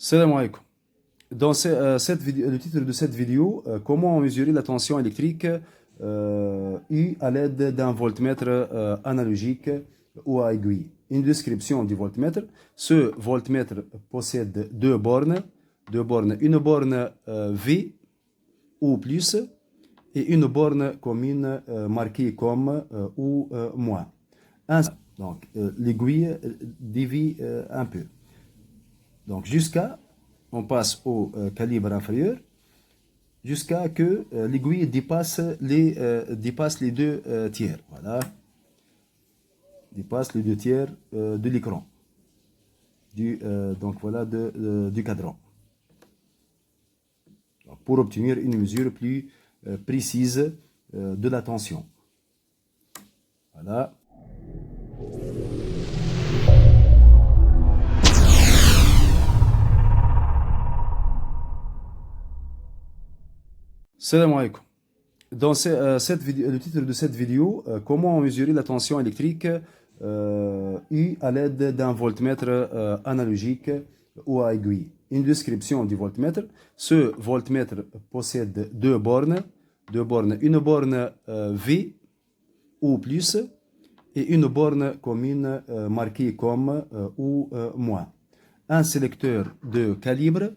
Salam alaikum. Le titre de cette vidéo, comment mesurer la tension électrique U à l'aide d'un voltmètre analogique ou à aiguille. Une description du voltmètre. Ce voltmètre possède deux bornes, une borne V ou plus et une borne commune marquée comme ou moins. Donc l'aiguille dévie un peu. Donc on passe au calibre inférieur, jusqu'à que l'aiguille dépasse les deux tiers. Voilà, dépasse les deux tiers de l'écran, donc voilà du cadran. Donc, pour obtenir une mesure plus précise de la tension. Voilà. Salam alaikum. Le titre de cette vidéo, comment mesurer la tension électrique U à l'aide d'un voltmètre analogique ou à aiguille. Une description du voltmètre. Ce voltmètre possède deux bornes, une borne V ou plus et une borne commune marquée comme ou moins. Un sélecteur de calibre,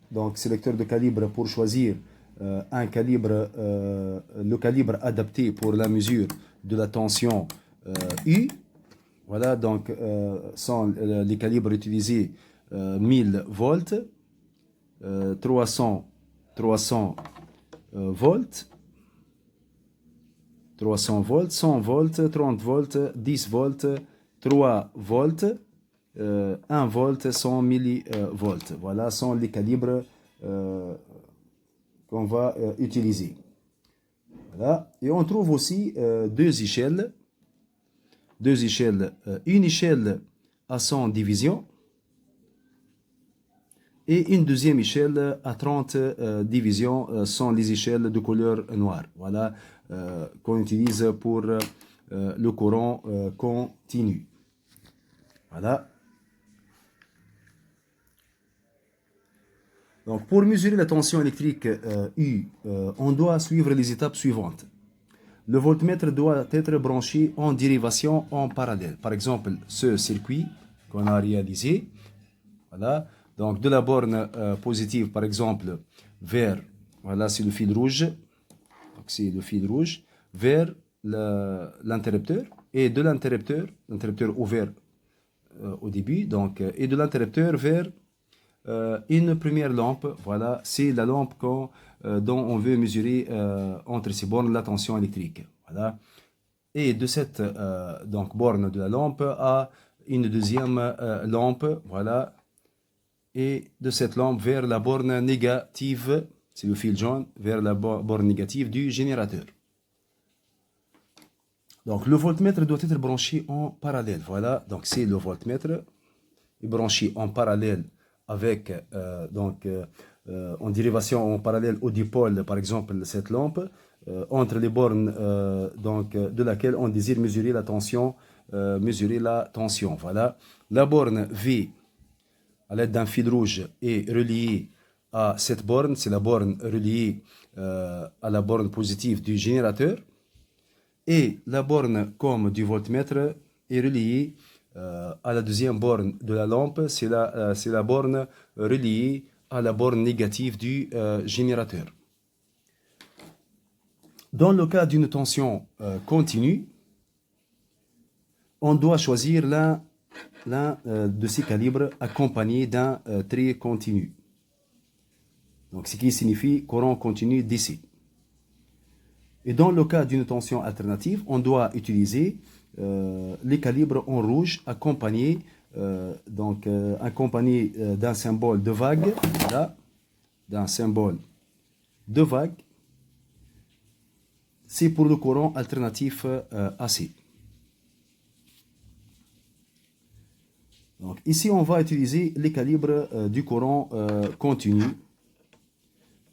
donc sélecteur de calibre pour choisir le calibre adapté pour la mesure de la tension U. Voilà, donc sont les calibres utilisés 1000 volts, 300 volts, 300 volts, 100 volts, 30 volts, 10 volts, 3 volts, 1 volt, 100 millivolts. Voilà sont les calibres qu'on va utiliser. Voilà. Et on trouve aussi deux échelles. Une échelle à 100 divisions et une deuxième échelle à 30 divisions sont les échelles de couleur noire. Voilà, qu'on utilise pour le courant continu. Voilà. Donc, pour mesurer la tension électrique U, on doit suivre les étapes suivantes. Le voltmètre doit être branché en dérivation en parallèle. Par exemple, ce circuit qu'on a réalisé, voilà. Donc, de la borne positive, par exemple, vers, voilà, c'est le fil rouge. Donc, c'est le fil rouge vers l'interrupteur et de l'interrupteur ouvert au début, donc, et de l'interrupteur vers une première lampe. Voilà, c'est la lampe dont on veut mesurer entre ces bornes la tension électrique. Voilà. Et de cette donc borne de la lampe à une deuxième lampe. Voilà. Et de cette lampe vers la borne négative, c'est le fil jaune, vers la borne négative du générateur. Donc le voltmètre doit être branché en parallèle. Voilà, donc c'est le voltmètre est branché en parallèle avec en dérivation en parallèle au dipôle, par exemple cette lampe, entre les bornes de laquelle on désire mesurer la tension. Voilà, la borne V à l'aide d'un fil rouge est reliée à cette borne, c'est la borne reliée à la borne positive du générateur, et la borne comme du voltmètre est reliée à la deuxième borne de la lampe, c'est la borne reliée à la borne négative du générateur. Dans le cas d'une tension continue, on doit choisir l'un de ces calibres accompagné d'un trait continu. Donc, ce qui signifie courant continu DC. Et dans le cas d'une tension alternative, on doit utiliser les calibres en rouge accompagnés d'un symbole de vague, là, d'un symbole de vague. C'est pour le courant alternatif AC. Donc ici, on va utiliser les calibres du courant continu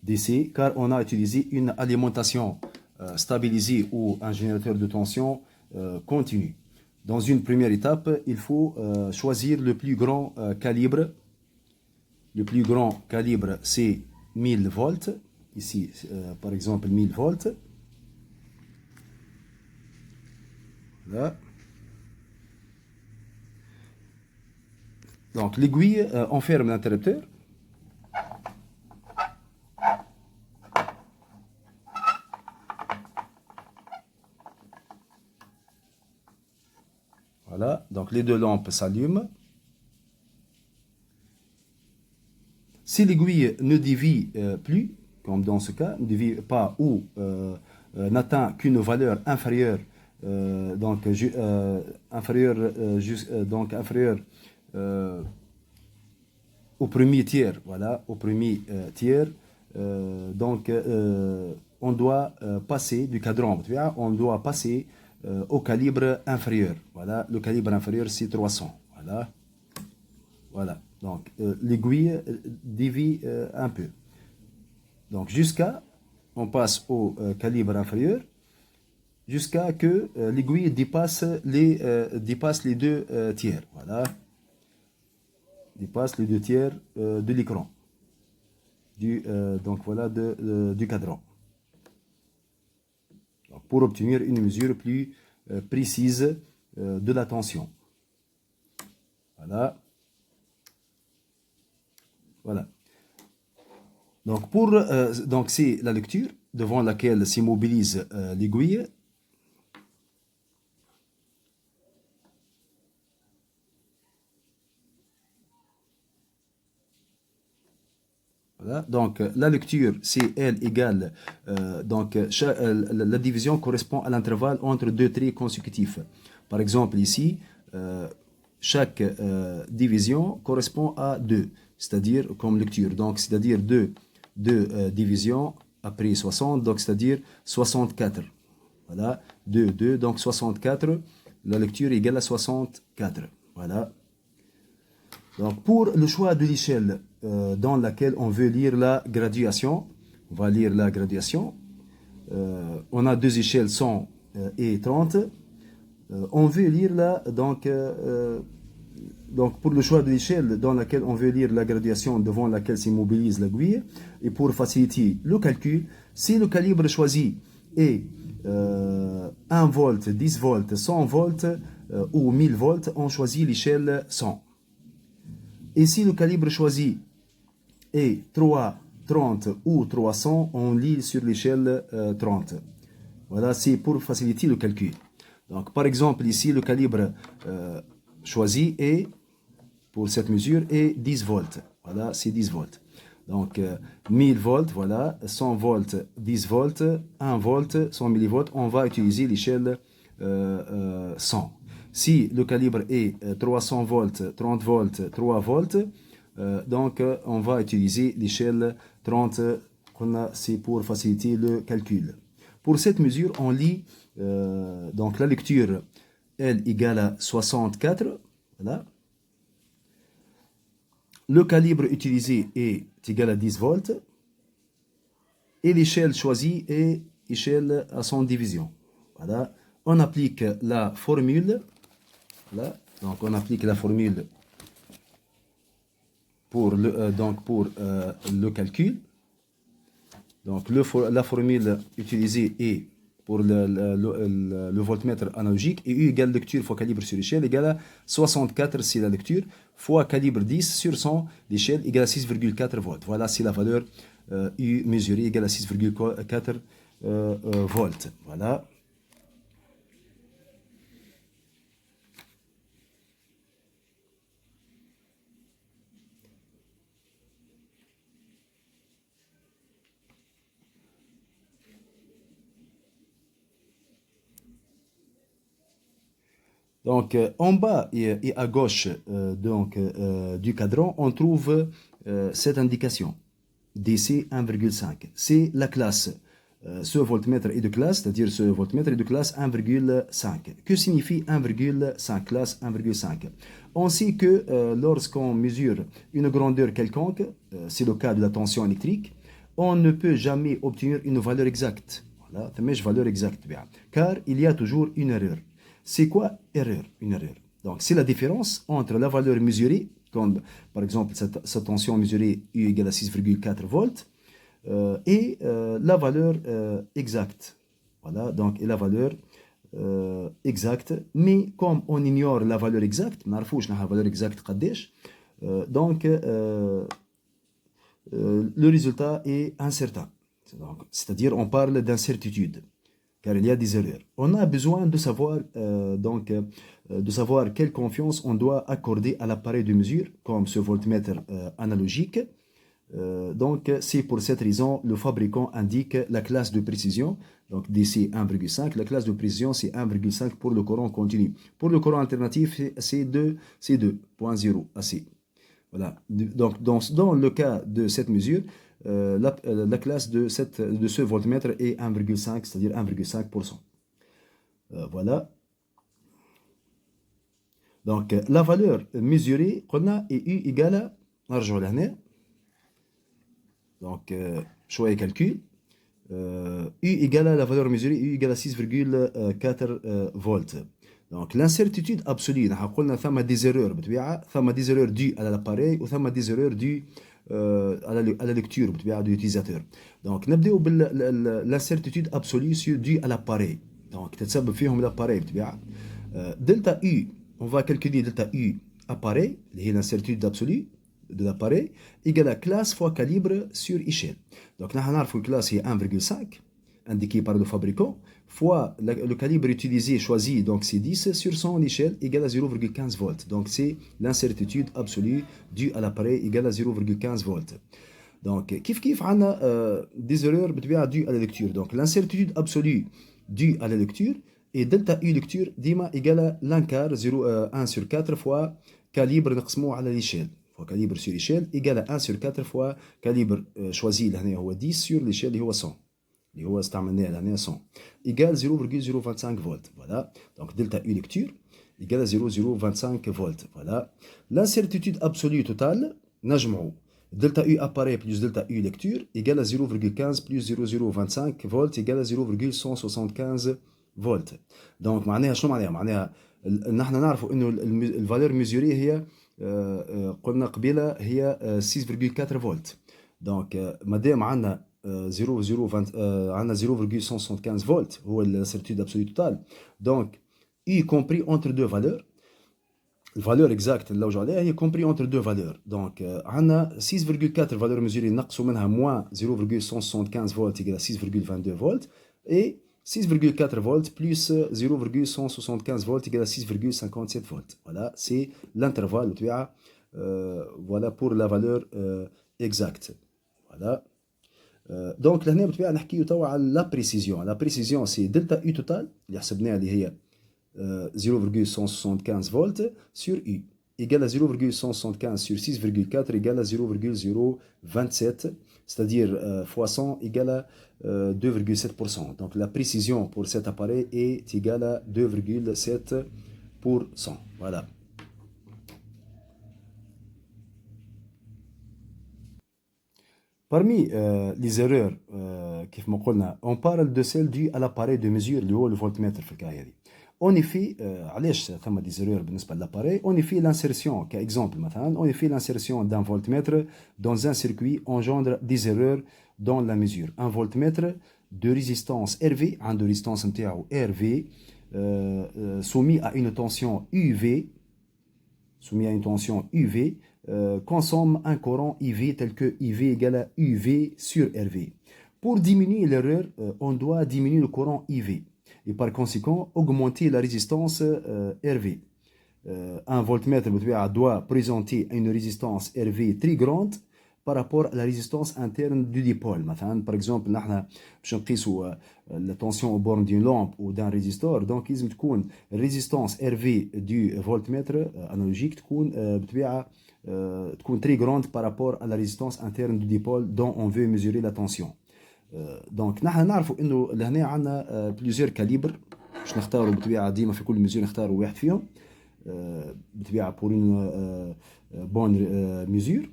DC, car on a utilisé une alimentation stabilisée ou un générateur de tension continu. Dans une première étape, il faut choisir le plus grand calibre Le plus grand calibre, c'est 1000 volts. Ici, par exemple, 1000 volts. Là. Donc, l'aiguille enferme l'interrupteur. Voilà, donc les deux lampes s'allument. Si l'aiguille ne dévie plus, comme dans ce cas, ne dévie pas ou n'atteint qu'une valeur inférieure, donc inférieure au premier tiers, voilà, au premier tiers, on doit passer du cadran, tu vois, on doit passer au calibre inférieur. Voilà, le calibre inférieur c'est 300. Voilà, voilà. Donc l'aiguille dévie un peu. Donc on passe au calibre inférieur jusqu'à que l'aiguille dépasse les deux tiers. Voilà, dépasse les deux tiers de l'écran. Donc voilà du cadran. Donc, pour obtenir une mesure plus précise de la tension. Voilà. Voilà. Donc c'est la lecture devant laquelle s'immobilise l'aiguille. Voilà. Donc la lecture, c'est elle égale, la division correspond à l'intervalle entre deux traits consécutifs. Par exemple ici, chaque division correspond à 2, c'est-à-dire comme lecture. Donc c'est-à-dire 2 divisions après 60, donc c'est-à-dire 64. Voilà, 2, donc 64, la lecture égale à 64. Voilà. Donc, pour le choix de l'échelle dans laquelle on veut lire la graduation, on va lire la graduation. On a deux échelles 100 et 30. On veut lire là, donc pour le choix de l'échelle dans laquelle on veut lire la graduation devant laquelle s'immobilise l'aiguille, et pour faciliter le calcul, si le calibre choisi est 1 volt, 10 volts, 100 volts ou 1000 volts, on choisit l'échelle 100. Et si le calibre choisi est 3, 30 ou 300, on lit sur l'échelle 30. Voilà, c'est pour faciliter le calcul. Donc, par exemple, ici, le calibre choisi est, pour cette mesure, est 10 volts. Voilà, c'est 10 volts. Donc, 1000 volts, voilà, 100 volts, 10 volts, 1 volt, 100 millivolts, on va utiliser l'échelle 100. Si le calibre est 300 volts, 30 volts, 3 volts, donc on va utiliser l'échelle 30, c'est pour faciliter le calcul. Pour cette mesure, on lit donc la lecture L égale à 64. Voilà. Le calibre utilisé est égal à 10 volts. Et l'échelle choisie est échelle à son division. Voilà. On applique la formule. Là. Donc on applique la formule pour le calcul. Donc la formule utilisée est pour le voltmètre analogique, et U égale lecture fois calibre sur échelle égale à 64, c'est la lecture, fois calibre 10 sur 100, l'échelle égale à 6,4 volts. Voilà, c'est la valeur U mesurée égale à 6,4 volts. Voilà. Donc, en bas et à gauche du cadran, on trouve cette indication, DC 1,5. C'est la classe. Ce voltmètre est de classe, c'est-à-dire ce voltmètre est de classe 1,5. Que signifie 1,5, classe 1,5? On sait que lorsqu'on mesure une grandeur quelconque, c'est le cas de la tension électrique, on ne peut jamais obtenir une valeur exacte. Voilà, valeur exacte, car il y a toujours une erreur. C'est quoi erreur? Une erreur. Donc, c'est la différence entre la valeur mesurée Comme par exemple cette tension mesurée U égale à 6,4 volts et la valeur exacte. Voilà, donc et la valeur exacte, mais comme on ignore la valeur exacte, ما نعرفوش نحن la valeur exacte قداش, donc le résultat est incertain. C'est-à-dire on parle d'incertitude, car il y a des erreurs. On a besoin de savoir, de savoir quelle confiance on doit accorder à l'appareil de mesure, comme ce voltmètre analogique. Donc c'est pour cette raison le fabricant indique la classe de précision, donc DC 1,5. La classe de précision c'est 1,5 pour le courant continu. Pour le courant alternatif c'est 2.0 AC. Voilà. Donc dans le cas de cette mesure, la classe de ce voltmètre est 1,5, c'est-à-dire 1,5%. Voilà. Donc la valeur mesurée qu'on a est U égale à, نرجعوا لهنا. Donc شوية calcul. U égale à la valeur mesurée, U égale à 6,4 volts. Donc l'incertitude absolue, نحن قلنا ثم des erreurs بطبيعة، ثم des erreurs dues à l'appareil وثم des erreurs dues à la lecture بطبيعة de l'utilisateur. Donc نبدأ l'incertitude absolue due à l'appareil. Donc تتسبب فيهم l'appareil بطبيعة. Delta U, on va calculer delta U appareil, اللي هي l'incertitude absolue de l'appareil, égale à classe fois calibre sur échelle. Donc, nous avons une classe qui est 1,5, indiquée par le fabricant, fois le calibre utilisé, choisi, donc c'est 10 sur 100 l'échelle, égale à 0,15 volts. Donc, c'est l'incertitude absolue due à l'appareil, égale à 0,15 volts. Donc, on a des erreurs dues à la lecture. Donc, l'incertitude absolue due à la lecture et delta U lecture dima égale à l'encart 1 sur 4 fois calibre نقسموه على l'échelle. Calibre sur échelle égale à 1 sur 4 fois calibre choisi لهنا هو 10 sur l'échelle اللي هو 100 اللي هو استعملناه لهنا 100 égale 0,025 volts. Voilà. Donc delta U lecture égale à 0,025 volts. Voilà. L'incertitude absolue totale نجمعوا delta U appareil plus delta U lecture égale à 0,15 plus 0,025 volts égale à 0,175 volts. Donc معناها شنو معناها؟ معناها نحن نعرفوا انه الفالور ميزوري هي قلنا قبيله هي 6,4 فولت. دونك مادام عندنا 0,175 فولت هو السيرتيود ابسولي توتال. دونك اي كومبري اونتر دو فالور، الفالور اكزاكت اللي نلوجوا عليها هي كومبري اونتر دو فالور. دونك عندنا 6,4 فالور ميزوري نقصوا منها موان 0,175 فولت يقرا 6,22 فولت اي 6,4 volts plus 0,175 volts égale à 6,57 volts. Voilà, c'est l'intervalle, voilà pour la valeur exacte. Voilà. Donc, là, on va parler de la précision. La précision, c'est delta U total, اللي حسبناها اللي هي 0,175 volts sur U, égale à 0,175 sur 6,4 égale à 0,027, c'est-à-dire fois 100 égale à 2,7%. Donc la précision pour cet appareil est égale à 2,7%. Voilà. Parmi les erreurs, on parle de celles dues à l'appareil de mesure, le voltmètre. En effet, علاش ثم des erreurs بالنسبة l'appareil. En effet, l'insertion, كexemple مثلا, en effet, l'insertion d'un voltmètre dans un circuit engendre des erreurs dans la mesure. Un voltmètre de résistance RV, de résistance نتاعو RV, soumis à une tension UV, consomme un courant IV tel que IV égale à UV sur RV. Pour diminuer l'erreur, on doit diminuer le courant IV et par conséquent augmenter la résistance RV. Un voltmètre doit présenter une résistance RV très grande par rapport à la résistance interne du dipôle. Par exemple, nous avons la tension aux bornes d'une lampe ou d'un résistor, donc il y a une résistance RV du voltmètre analogique très grande par rapport à la résistance interne du dipôle dont on veut mesurer la tension. Donc نحن نعرفوا انه لهنا عندنا plusieurs calibres باش نختاروا بطبيعه ديما في كل ميزور نختاروا واحد فيهم بطبيعه pour une bonne mesure.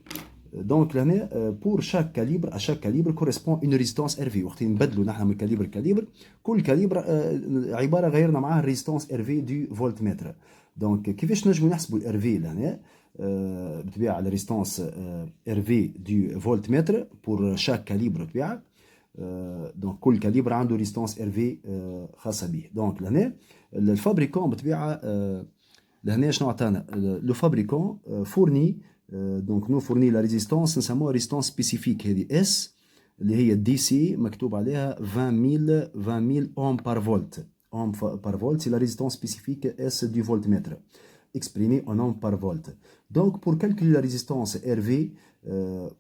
Donc لهنا pour chaque calibre, à chaque calibre correspond une résistance RV. وقت نبدلوا نحن من calibre لcalibre كل calibre عباره غيرنا معاه résistance RV du voltmètre. Donc كيفاش نجموا نحسبوا الRV لهنا؟ بتبيع la résistance RV du voltmètre pour chaque calibre بتبيع. دونك كل كاليبر عنده ريستانس ار في خاصه به. دونك لهنا الفابريكون بطبيعه لهنا شنو عطانا لو فابريكون فورني دونك نو فورني لا ريزيستانس نسموها ريزيستانس سبيسيفيك هذه اس اللي هي دي سي مكتوب عليها 20000 اوم بار فولت. اوم بار فولت سي لا ريزيستانس سبيسيفيك اس du voltmètre exprimé en ohms par volt. Donc pour calculer la résistance RV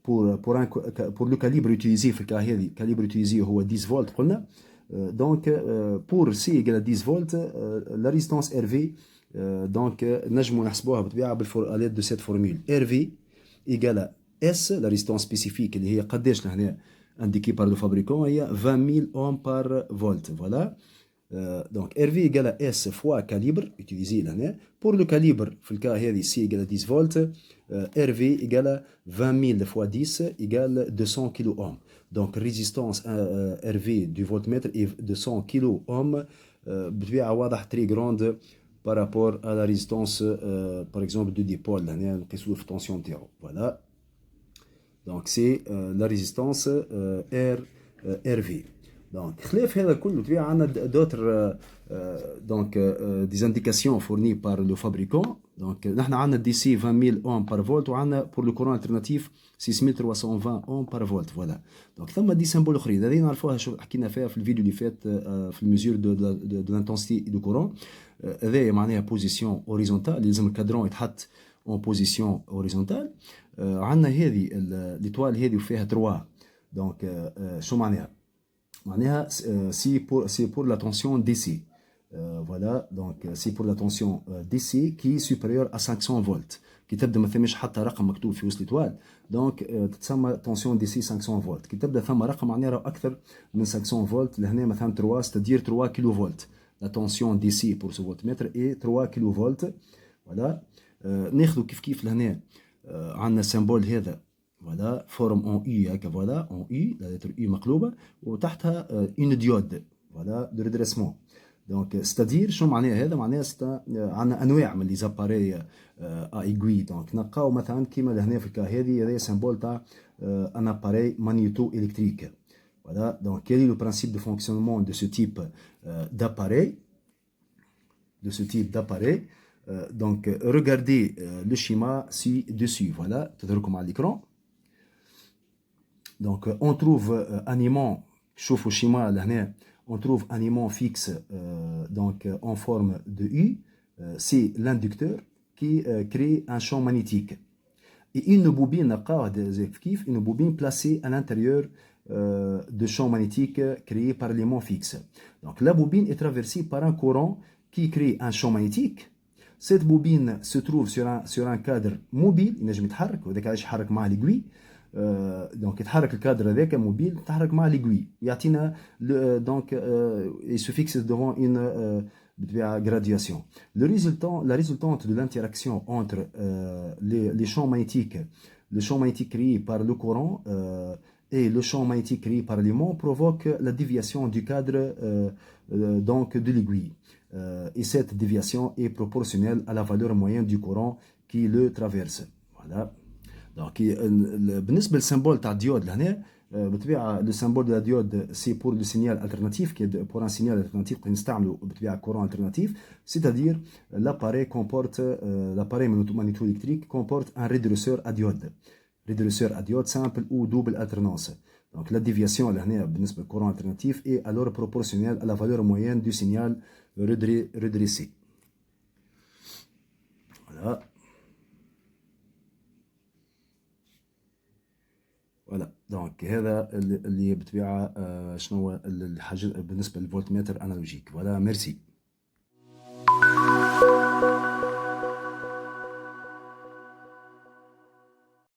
pour le calibre utilisé في الكا هذه calibre utilisé هو 10 فولت قلنا. Donc pour C égale à 10 volts la résistance RV donc نجموا نحسبوها بطبيعة à l'aide de cette formule RV égale à S la résistance spécifique اللي هي قداش لهنا indiqué par le fabricant هي 20000 ohms par volt. Voilà. Donc RV égale à S fois calibre utilisé là. Pour le calibre, في الكا هذه C égale à 10 volts, RV égale à 20000 fois 10 égale 200 kilo ohms. Donc résistance RV du voltmètre est 200 kilo ohms بطبيعة واضح très grande par rapport à la résistance par exemple de dipôle là نقيسوا في tension تاعو. Voilà. Donc c'est la résistance RV. Donc, خلاف هذا كله طبيعة عندنا d'autres donc des indications fournies par le fabricant. Donc نحن عندنا دي سي 20000 ohms par volt وعندنا pour le courant alternatif 6320 ohms par volt. Voilà. Donc ثم دي سامبول اخرين هذه نعرفوها شو حكينا فيها في الفيديو اللي فات في الميزور de l'intensité du courant. هذايا معناها بوزيسيون اوريزونتال لازم الكادرون يتحط en position horizontale. عندنا هذه ليتوال هذه وفيها 3. دونك شو معناها؟ معناها c'est pour la tension DC. Voilà, donc c'est pour la tension DC qui est supérieure à 500 volts. كي تبدا ما ثماش حتى رقم مكتوب في وسط ليتوال دونك تتسمى تونسيون دي سي 500 فولت. كي تبدا ثم رقم معناها راه اكثر من 500 فولت لهنا مثلا 3 ستادير 3 كيلو فولت. لا تونسيون دي سي بور سو فولتمتر اي 3 كيلو فولت. فوالا ناخذوا كيف لهنا عندنا السيمبول هذا فوالا فورم اون يو هكا فوالا اون يو لا لتر يو مقلوبه وتحتها اون ديود فوالا دو ريدريسمون. دونك ستادير شنو معناها هذا؟ معناها عندنا انواع من لي زاباري ايغوي. دونك نلقاو مثلا كيما لهنا في الكا هذه سيمبول تاع ان اباري مانيتو الكتريك. فوالا دونك quel est le principe de fonctionnement de ce type d'appareil donc regardez le schéma ci-dessus. Voilà, تظهركم على l'écran. Donc on trouve un aimant, شوفوا الشيما لهنا on trouve un aimant fixe donc en forme de U. C'est l'inducteur qui crée un champ magnétique. Et une bobine, une bobine placée à l'intérieur de champ magnétique créé par l'aimant fixe. Donc la bobine est traversée par un courant qui crée un champ magnétique. Cette bobine se trouve sur un cadre mobile, ينجم يتحرك وذاك علاش يتحرك مع l'aiguille. دونك يتحرك الكادر هذاك موبيل تحرك مع ليغوي يعطينا دونك il se fixe devant une بطبيعة graduation. La résultante de l'interaction entre les champs magnétiques, le champ magnétique créé par le courant et le champ magnétique créé par l'aimant provoque la déviation du cadre donc de l'aiguille. Et cette déviation est proportionnelle à la valeur moyenne du courant qui le traverse. Voilà. Donc بالنسبه للسيمبول تاع الديود لهنا بالطبيعه لو سيمبول دو ديود سي بور لو سينيال الترناتيف كي بور ان سينيال الترناتيف نستعملوا بالطبيعه كورون الترناتيف سيتادير لاباري كومبورت لاباري مانيتو الكتريك كومبورت ان ريدريسور ا ديود سامبل او دوبل الترنانس. Donc la déviation لهنا بالنسبه للكورون الترناتيف est alors proportionnelle à la valeur moyenne du signal redressé. Voilà. فوالا دونك هذا اللي بطبيعه شنو هو الحاجه بالنسبه للفولتمتر انالوجيك. فوالا ميرسي.